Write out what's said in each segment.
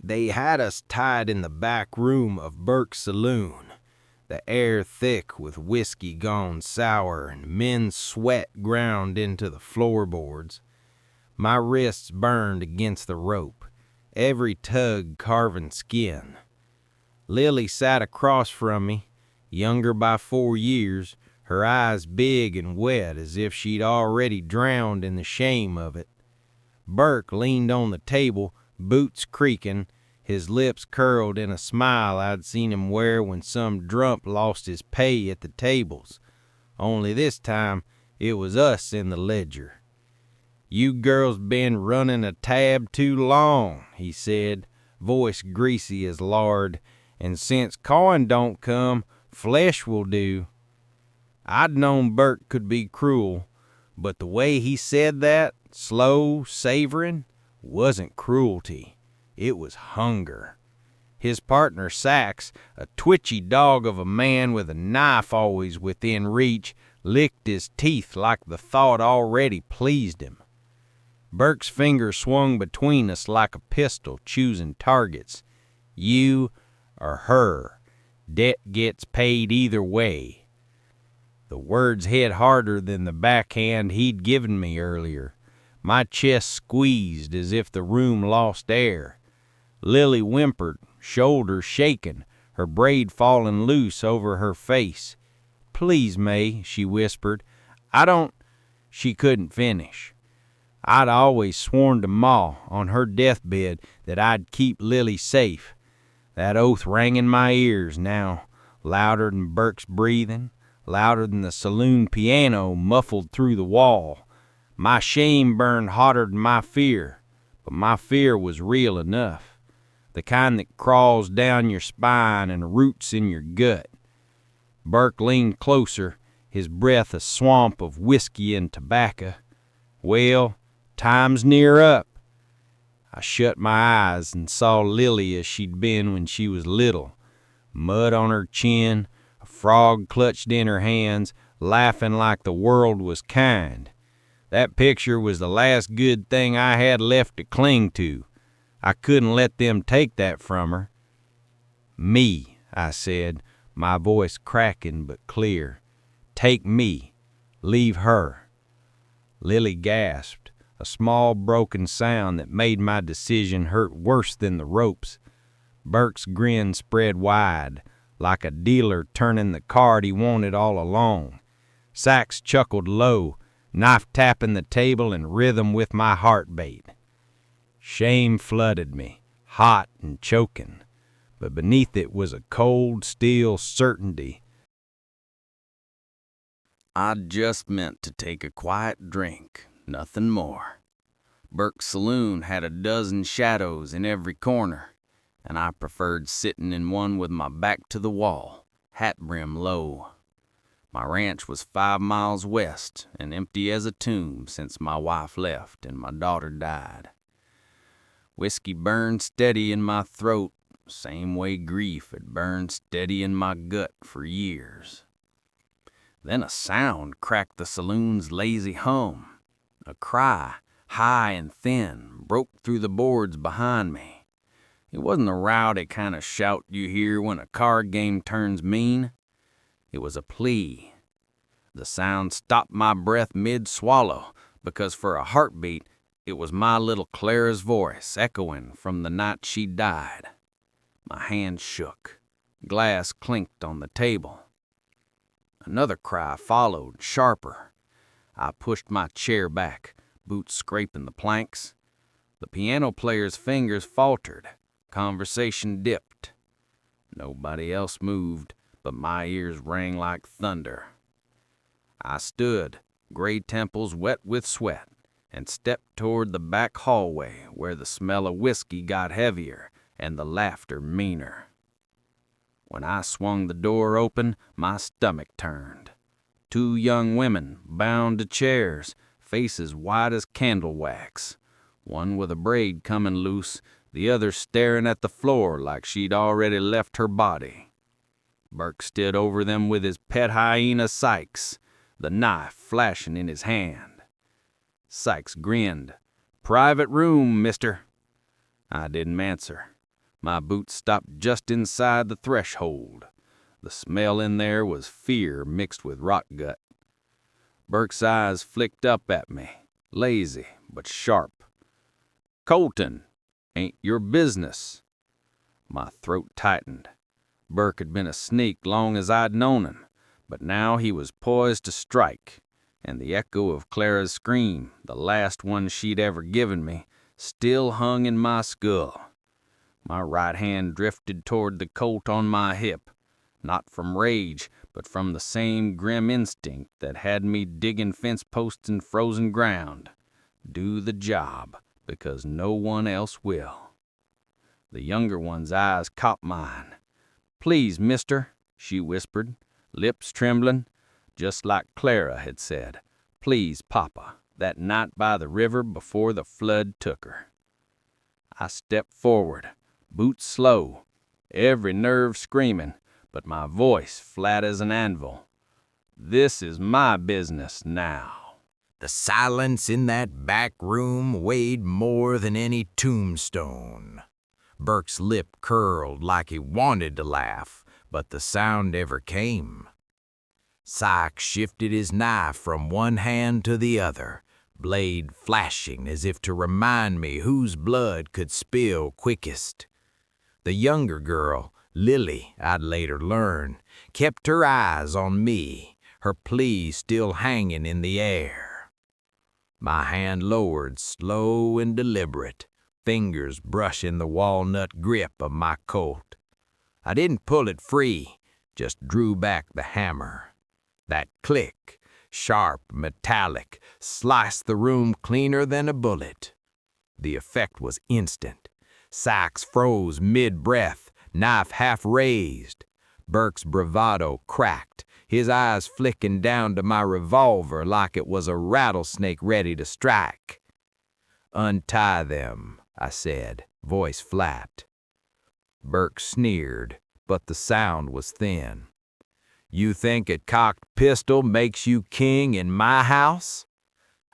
They had us tied in the back room of Burke's saloon, the air thick with whiskey gone sour and men's sweat ground into the floorboards. My wrists burned against the rope, every tug carving skin. Lily sat across from me, younger by 4 years, her eyes big and wet as if she'd already drowned in the shame of it. Burke leaned on the table, boots creaking, his lips curled in a smile I'd seen him wear when some drump lost his pay at the tables. Only this time, it was us in the ledger. "You girls been running a tab too long," he said, voice greasy as lard, "and since coin don't come, flesh will do." I'd known Burke could be cruel, but the way he said that, slow, savoring, wasn't cruelty. It was hunger. His partner, Sachs, a twitchy dog of a man with a knife always within reach, licked his teeth like the thought already pleased him. Burke's finger swung between us like a pistol, choosing targets. You or her. Debt gets paid either way. The words hit harder than the backhand he'd given me earlier. My chest squeezed as if the room lost air. Lily whimpered, shoulders shaking, her braid falling loose over her face. "Please, May," she whispered. "I don't—" She couldn't finish. I'd always sworn to Ma on her deathbed that I'd keep Lily safe. That oath rang in my ears now, louder than Burke's breathing, louder than the saloon piano muffled through the wall. My shame burned hotter than my fear, but my fear was real enough. The kind that crawls down your spine and roots in your gut. Burke leaned closer, his breath a swamp of whiskey and tobacco. "Well, time's near up." I shut my eyes and saw Lily as she'd been when she was little. Mud on her chin, a frog clutched in her hands, laughing like the world was kind. That picture was the last good thing I had left to cling to. I couldn't let them take that from her. "Me," I said, my voice cracking but clear. "Take me. Leave her." Lily gasped, a small broken sound that made my decision hurt worse than the ropes. Burke's grin spread wide, like a dealer turning the card he wanted all along. Sachs chuckled low, knife tapping the table in rhythm with my heartbeat. Shame flooded me, hot and choking, but beneath it was a cold, steel certainty. I'd just meant to take a quiet drink, nothing more. Burke's saloon had a dozen shadows in every corner, and I preferred sitting in one with my back to the wall, hat brim low. My ranch was 5 miles west and empty as a tomb since my wife left and my daughter died. Whiskey burned steady in my throat, same way grief had burned steady in my gut for years. Then a sound cracked the saloon's lazy hum. A cry, high and thin, broke through the boards behind me. It wasn't the rowdy kind of shout you hear when a card game turns mean. It was a plea. The sound stopped my breath mid-swallow, because for a heartbeat, it was my little Clara's voice echoing from the night she died. My hand shook. Glass clinked on the table. Another cry followed, sharper. I pushed my chair back, boots scraping the planks. The piano player's fingers faltered. Conversation dipped. Nobody else moved, but my ears rang like thunder. I stood, gray temples wet with sweat, and stepped toward the back hallway where the smell of whiskey got heavier and the laughter meaner. When I swung the door open, my stomach turned. 2 young women, bound to chairs, faces white as candle wax. One with a braid coming loose, the other staring at the floor like she'd already left her body. Burke stood over them with his pet hyena Sykes, the knife flashing in his hand. Sykes grinned. "Private room, mister." I didn't answer. My boots stopped just inside the threshold. The smell in there was fear mixed with rot gut. Burke's eyes flicked up at me, lazy but sharp. "Colton, ain't your business." My throat tightened. Burke had been a sneak long as I'd known him, but now he was poised to strike, and the echo of Clara's scream, the last one she'd ever given me, still hung in my skull. My right hand drifted toward the Colt on my hip, not from rage, but from the same grim instinct that had me digging fence posts in frozen ground. Do the job, because no one else will. The younger one's eyes caught mine. "Please, mister," she whispered, lips trembling, just like Clara had said. "Please, Papa," that night by the river before the flood took her. I stepped forward, boots slow, every nerve screaming, but my voice flat as an anvil. "This is my business now." The silence in that back room weighed more than any tombstone. Burke's lip curled like he wanted to laugh, but the sound never came. Sykes shifted his knife from one hand to the other, blade flashing as if to remind me whose blood could spill quickest. The younger girl, Lily, I'd later learn, kept her eyes on me, her plea still hanging in the air. My hand lowered, slow and deliberate, fingers brushing the walnut grip of my Colt. I didn't pull it free, just drew back the hammer. That click, sharp, metallic, sliced the room cleaner than a bullet. The effect was instant. Sykes froze mid-breath, knife half raised. Burke's bravado cracked, his eyes flicking down to my revolver like it was a rattlesnake ready to strike. "Untie them," I said, voice flat. Burke sneered, but the sound was thin. "You think a cocked pistol makes you king in my house?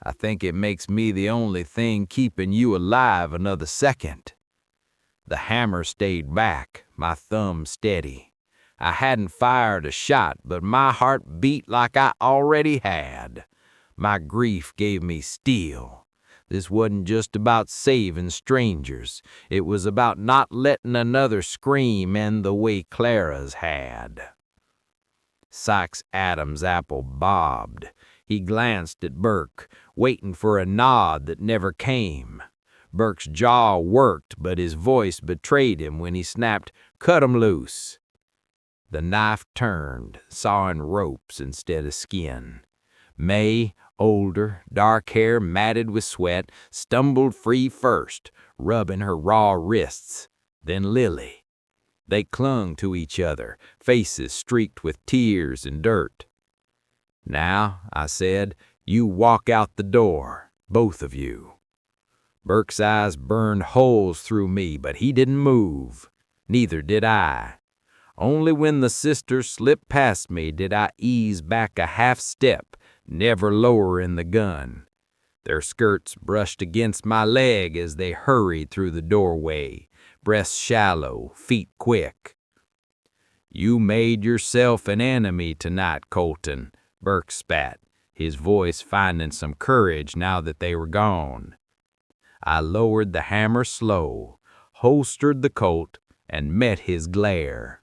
I think it makes me the only thing keeping you alive another second." The hammer stayed back, my thumb steady. I hadn't fired a shot, but my heart beat like I already had. My grief gave me steel. This wasn't just about saving strangers. It was about not letting another scream end the way Clara's had. Sykes' Adam's apple bobbed. He glanced at Burke, waiting for a nod that never came. Burke's jaw worked, but his voice betrayed him when he snapped, "Cut 'em loose." The knife turned, sawing ropes instead of skin. May, older, dark hair matted with sweat, stumbled free first, rubbing her raw wrists, then Lily. They clung to each other, faces streaked with tears and dirt. "Now," I said, "you walk out the door, both of you." Burke's eyes burned holes through me, but he didn't move. Neither did I. Only when the sisters slipped past me did I ease back a half step, never lowering the gun. Their skirts brushed against my leg as they hurried through the doorway, breaths shallow, feet quick. "You made yourself an enemy tonight, Colton," Burke spat, his voice finding some courage now that they were gone. I lowered the hammer slow, holstered the Colt, and met his glare.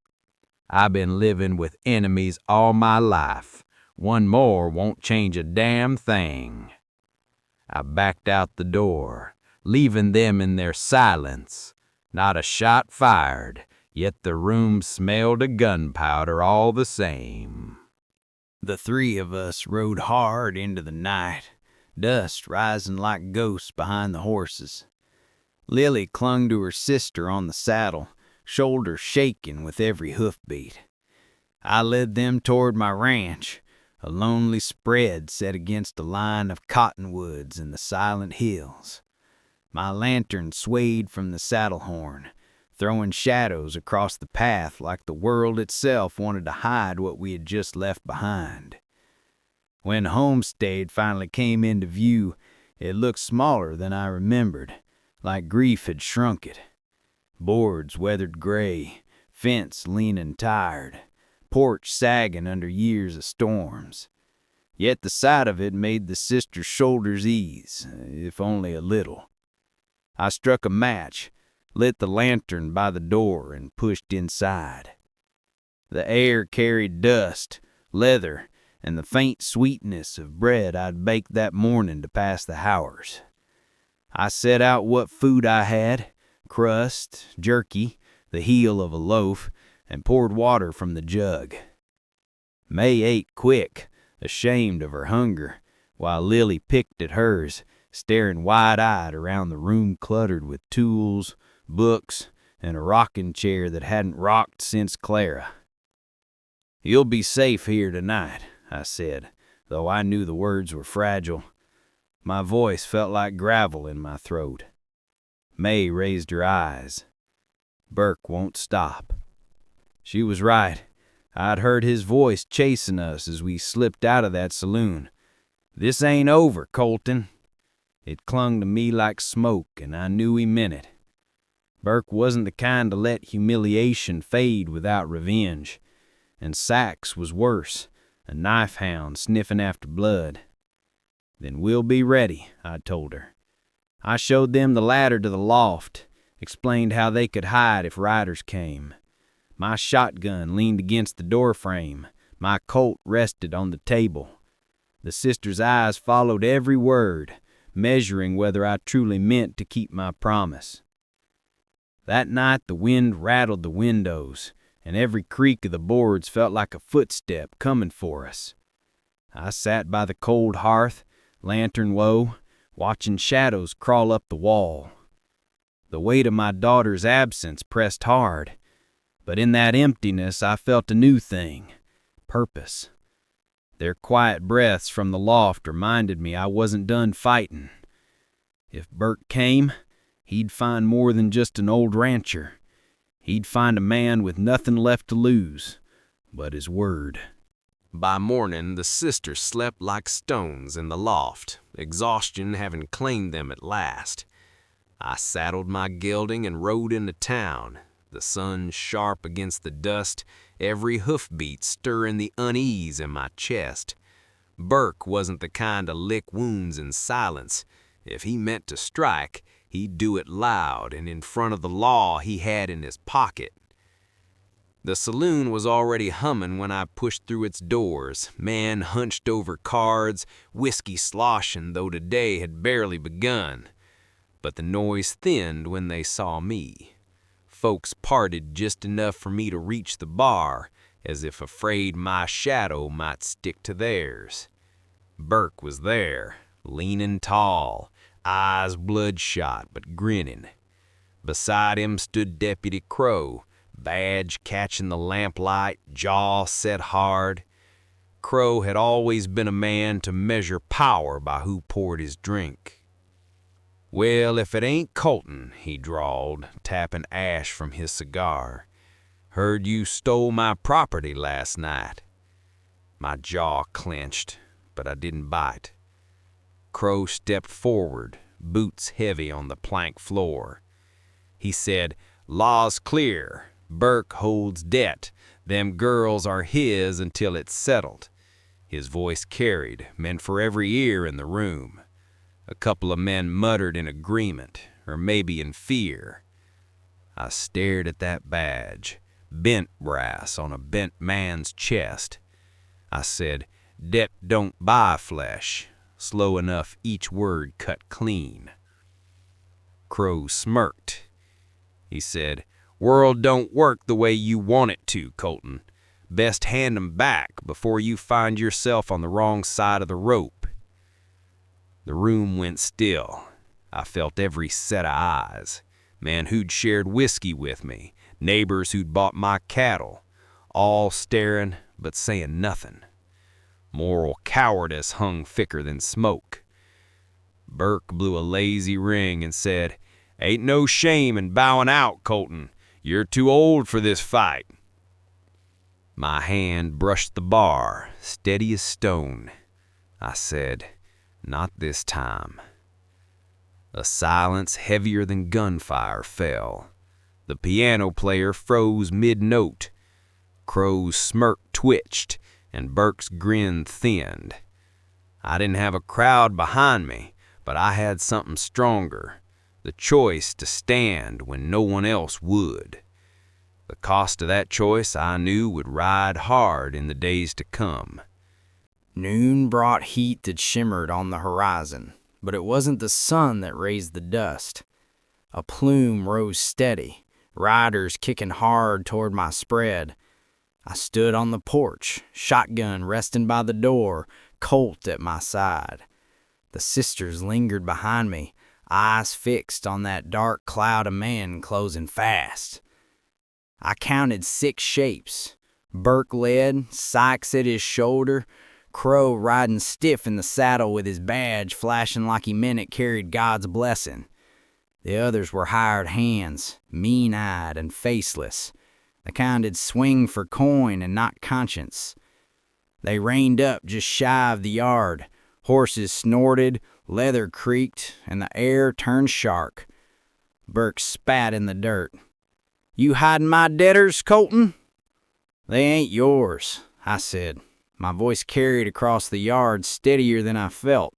I've been living with enemies all my life. One more won't change a damn thing. I backed out the door, leaving them in their silence. Not a shot fired, yet the room smelled of gunpowder all the same. The three of us rode hard into the night, dust rising like ghosts behind the horses. Lily clung to her sister on the saddle, shoulders shaking with every hoofbeat. I led them toward my ranch, a lonely spread set against a line of cottonwoods in the silent hills. My lantern swayed from the saddle horn, throwing shadows across the path like the world itself wanted to hide what we had just left behind. When Homestead finally came into view, it looked smaller than I remembered, like grief had shrunk it. Boards weathered gray, fence leaning tired, porch sagging under years of storms. Yet the sight of it made the sister's shoulders ease, if only a little. I struck a match, lit the lantern by the door, and pushed inside. The air carried dust, leather, and the faint sweetness of bread I'd baked that morning to pass the hours. I set out what food I had, crust, jerky, the heel of a loaf, and poured water from the jug. May ate quick, ashamed of her hunger, while Lily picked at hers, staring wide-eyed around the room cluttered with tools, books, and a rocking chair that hadn't rocked since Clara. "You'll be safe here tonight," I said, though I knew the words were fragile. My voice felt like gravel in my throat. May raised her eyes. "Burke won't stop." She was right. I'd heard his voice chasing us as we slipped out of that saloon. "This ain't over, Colton." It clung to me like smoke, and I knew he meant it. Burke wasn't the kind to let humiliation fade without revenge. And Sachs was worse, a knife hound sniffing after blood. "Then we'll be ready," I told her. I showed them the ladder to the loft, explained how they could hide if riders came. My shotgun leaned against the doorframe. My Colt rested on the table. The sister's eyes followed every word, measuring whether I truly meant to keep my promise. That night the wind rattled the windows, and every creak of the boards felt like a footstep coming for us. I sat by the cold hearth, lantern low, watching shadows crawl up the wall. The weight of my daughter's absence pressed hard, but in that emptiness I felt a new thing, purpose. Their quiet breaths from the loft reminded me I wasn't done fighting. If Burke came, he'd find more than just an old rancher. He'd find a man with nothing left to lose but his word. By morning, the sisters slept like stones in the loft, exhaustion having claimed them at last. I saddled my gelding and rode into town, the sun sharp against the dust, every hoofbeat stirring the unease in my chest. Burke wasn't the kind to lick wounds in silence. If he meant to strike, he'd do it loud and in front of the law he had in his pocket. The saloon was already humming when I pushed through its doors, men hunched over cards, whiskey sloshing though the day had barely begun. But the noise thinned when they saw me. Folks parted just enough for me to reach the bar, as if afraid my shadow might stick to theirs. Burke was there, leaning tall, eyes bloodshot but grinning. Beside him stood Deputy Crow, badge catching the lamplight, jaw set hard. Crow had always been a man to measure power by who poured his drink. "Well, if it ain't Colton," he drawled, tapping ash from his cigar. "Heard you stole my property last night." My jaw clenched, but I didn't bite. Crow stepped forward, boots heavy on the plank floor. He said, "Law's clear. Burke holds debt. Them girls are his until it's settled." His voice carried, meant for every ear in the room. A couple of men muttered in agreement, or maybe in fear. I stared at that badge, bent brass on a bent man's chest. I said, "Debt don't buy flesh." Slow enough, each word cut clean. Crow smirked. He said, "World don't work the way you want it to, Colton. Best hand 'em back before you find yourself on the wrong side of the rope." The room went still. I felt every set of eyes. Men who'd shared whiskey with me, neighbors who'd bought my cattle, all staring but saying nothing. Moral cowardice hung thicker than smoke. Burke blew a lazy ring and said, "Ain't no shame in bowing out, Colton. You're too old for this fight." My hand brushed the bar, steady as stone. I said, "Not this time." A silence heavier than gunfire fell. The piano player froze mid-note. Crow's smirk twitched, and Burke's grin thinned. I didn't have a crowd behind me, but I had something stronger, the choice to stand when no one else would. The cost of that choice I knew would ride hard in the days to come. Noon brought heat that shimmered on the horizon, but it wasn't the sun that raised the dust. A plume rose steady, riders kicking hard toward my spread. I stood on the porch, shotgun resting by the door, Colt at my side. The sisters lingered behind me, eyes fixed on that dark cloud of men closing fast. I counted 6 shapes. Burke led, Sykes at his shoulder, Crow riding stiff in the saddle with his badge flashing like he meant it carried God's blessing. The others were hired hands, mean-eyed and faceless, the kind that'd swing for coin and not conscience. They reined up just shy of the yard. Horses snorted, leather creaked, and the air turned shark. Burke spat in the dirt. "You hiding my debtors, Colton?" "They ain't yours," I said. My voice carried across the yard steadier than I felt.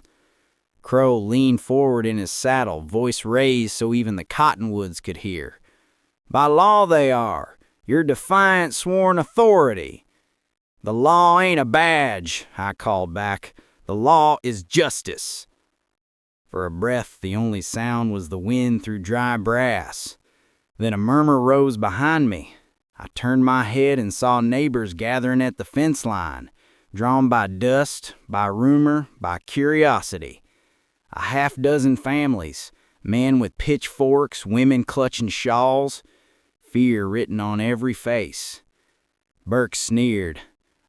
Crow leaned forward in his saddle, voice raised so even the cottonwoods could hear. "By law they are. Your defiant sworn authority." "The law ain't a badge," I called back. "The law is justice." For a breath, the only sound was the wind through dry brass. Then a murmur rose behind me. I turned my head and saw neighbors gathering at the fence line, drawn by dust, by rumor, by curiosity. A half-dozen families, men with pitchforks, women clutching shawls, fear written on every face. Burke sneered.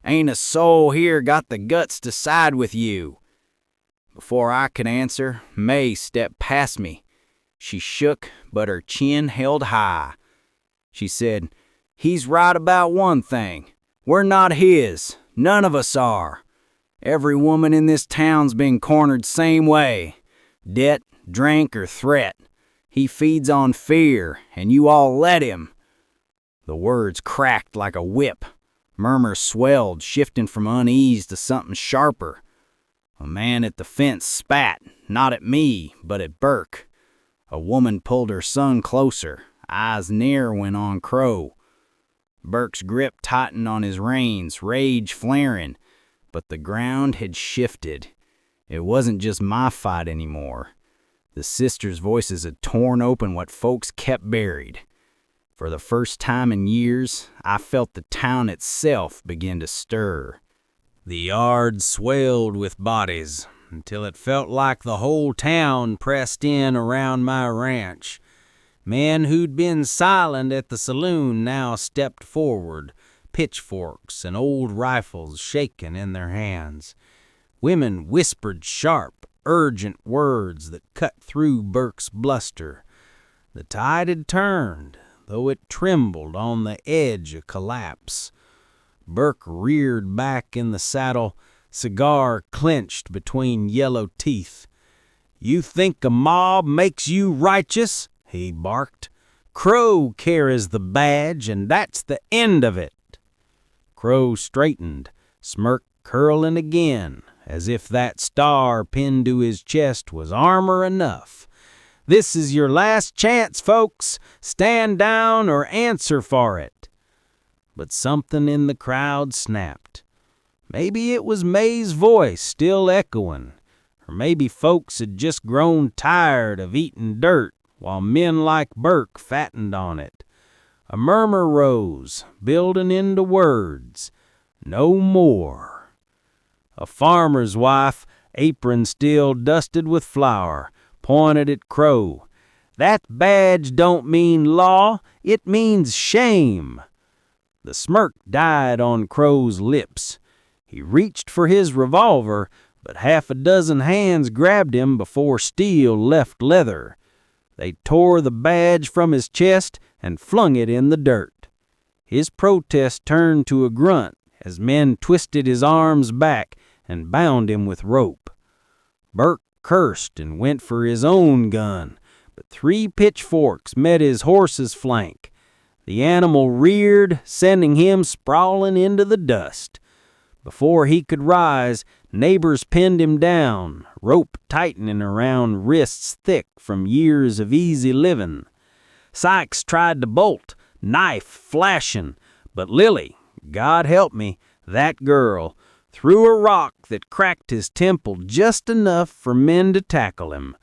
"Ain't a soul here got the guts to side with you." Before I could answer, May stepped past me. She shook, but her chin held high. She said, "He's right about one thing. We're not his. None of us are. Every woman in this town's been cornered same way. Debt, drink, or threat. He feeds on fear, and you all let him." The words cracked like a whip. Murmurs swelled, shifting from unease to something sharper. A man at the fence spat, not at me, but at Burke. A woman pulled her son closer, eyes narrowing on Crow. Burke's grip tightened on his reins, rage flaring, but the ground had shifted. It wasn't just my fight anymore. The sisters' voices had torn open what folks kept buried. For the first time in years, I felt the town itself begin to stir. The yard swelled with bodies until it felt like the whole town pressed in around my ranch. Men who'd been silent at the saloon now stepped forward, pitchforks and old rifles shaking in their hands. Women whispered sharp, urgent words that cut through Burke's bluster. The tide had turned, though it trembled on the edge of collapse. Burke reared back in the saddle, cigar clenched between yellow teeth. "You think a mob makes you righteous?" he barked. "Crow carries the badge, and that's the end of it." Crow straightened, smirk curling again, as if that star pinned to his chest was armor enough. "This is your last chance, folks. Stand down or answer for it." But something in the crowd snapped. Maybe it was May's voice still echoing, or maybe folks had just grown tired of eating dirt while men like Burke fattened on it. A murmur rose, building into words. "No more." A farmer's wife, apron still dusted with flour, pointed at Crow. "That badge don't mean law, it means shame." The smirk died on Crow's lips. He reached for his revolver, but half a dozen hands grabbed him before steel left leather. They tore the badge from his chest and flung it in the dirt. His protest turned to a grunt as men twisted his arms back and bound him with rope. Burke cursed and went for his own gun, but 3 pitchforks met his horse's flank. The animal reared, sending him sprawling into the dust. Before he could rise, neighbors pinned him down, rope tightening around wrists thick from years of easy living. Sykes tried to bolt, knife flashing, but Lily, God help me, that girl, threw a rock that cracked his temple just enough for men to tackle him.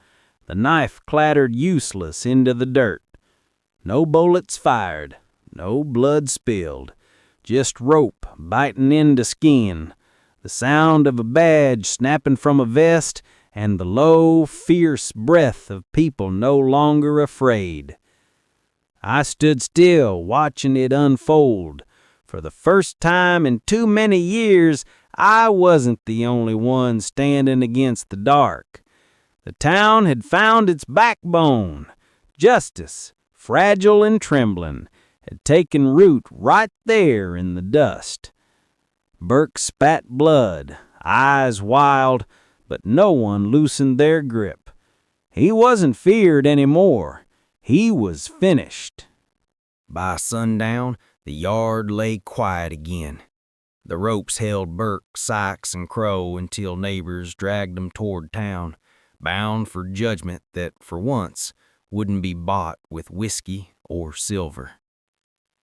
The knife clattered useless into the dirt. No bullets fired, no blood spilled, just rope biting into skin, the sound of a badge snapping from a vest, and the low, fierce breath of people no longer afraid. I stood still, watching it unfold. For the first time in too many years, I wasn't the only one standing against the dark. The town had found its backbone. Justice, fragile and trembling, had taken root right there in the dust. Burke spat blood, eyes wild, but no one loosened their grip. He wasn't feared anymore. He was finished. By sundown, the yard lay quiet again. The ropes held Burke, Sykes, and Crow until neighbors dragged them toward town, bound for judgment that, for once, wouldn't be bought with whiskey or silver.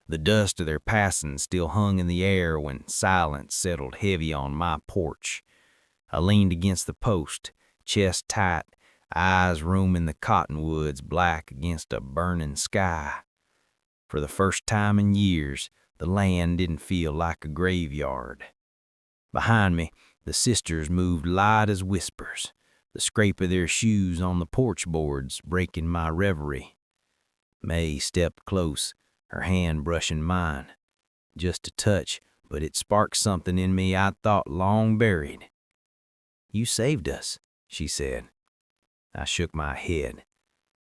The dust of their passing still hung in the air when silence settled heavy on my porch. I leaned against the post, chest tight, eyes roaming the cottonwoods black against a burning sky. For the first time in years, the land didn't feel like a graveyard. Behind me, the sisters moved light as whispers, the scrape of their shoes on the porch boards breaking my reverie. May stepped close, her hand brushing mine. Just a touch, but it sparked something in me I'd thought long buried. "You saved us," she said. I shook my head.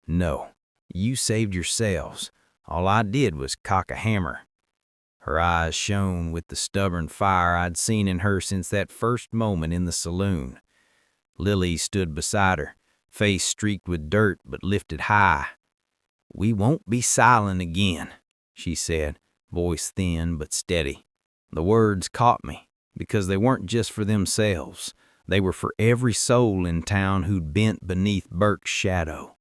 "No, you saved yourselves. All I did was cock a hammer." Her eyes shone with the stubborn fire I'd seen in her since that first moment in the saloon. Lily stood beside her, face streaked with dirt but lifted high. "We won't be silent again," she said, voice thin but steady. The words caught me, because they weren't just for themselves. They were for every soul in town who'd bent beneath Burke's shadow.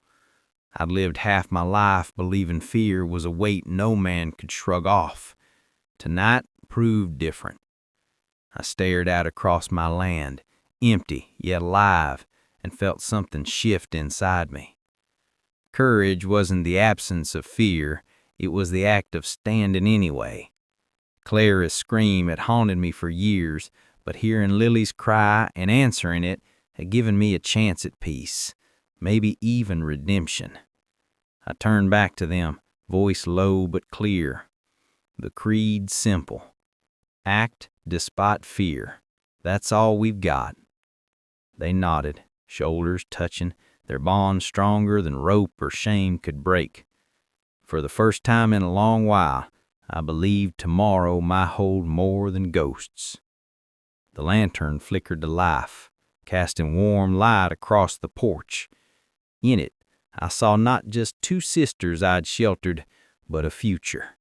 I'd lived half my life believing fear was a weight no man could shrug off. Tonight proved different. I stared out across my land, empty yet alive, and felt something shift inside me. Courage wasn't the absence of fear, it was the act of standing anyway. Clara's scream had haunted me for years, but hearing Lily's cry and answering it had given me a chance at peace, maybe even redemption. I turned back to them, voice low but clear. The creed simple. Act despite fear. That's all we've got. They nodded, shoulders touching, their bond stronger than rope or shame could break. For the first time in a long while, I believed tomorrow might hold more than ghosts. The lantern flickered to life, casting warm light across the porch. In it, I saw not just two sisters I'd sheltered, but a future.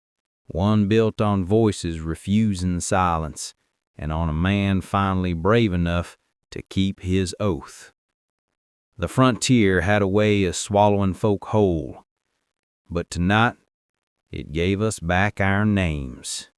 One built on voices refusing silence, and on a man finally brave enough to keep his oath. The frontier had a way of swallowing folk whole, but tonight it gave us back our names.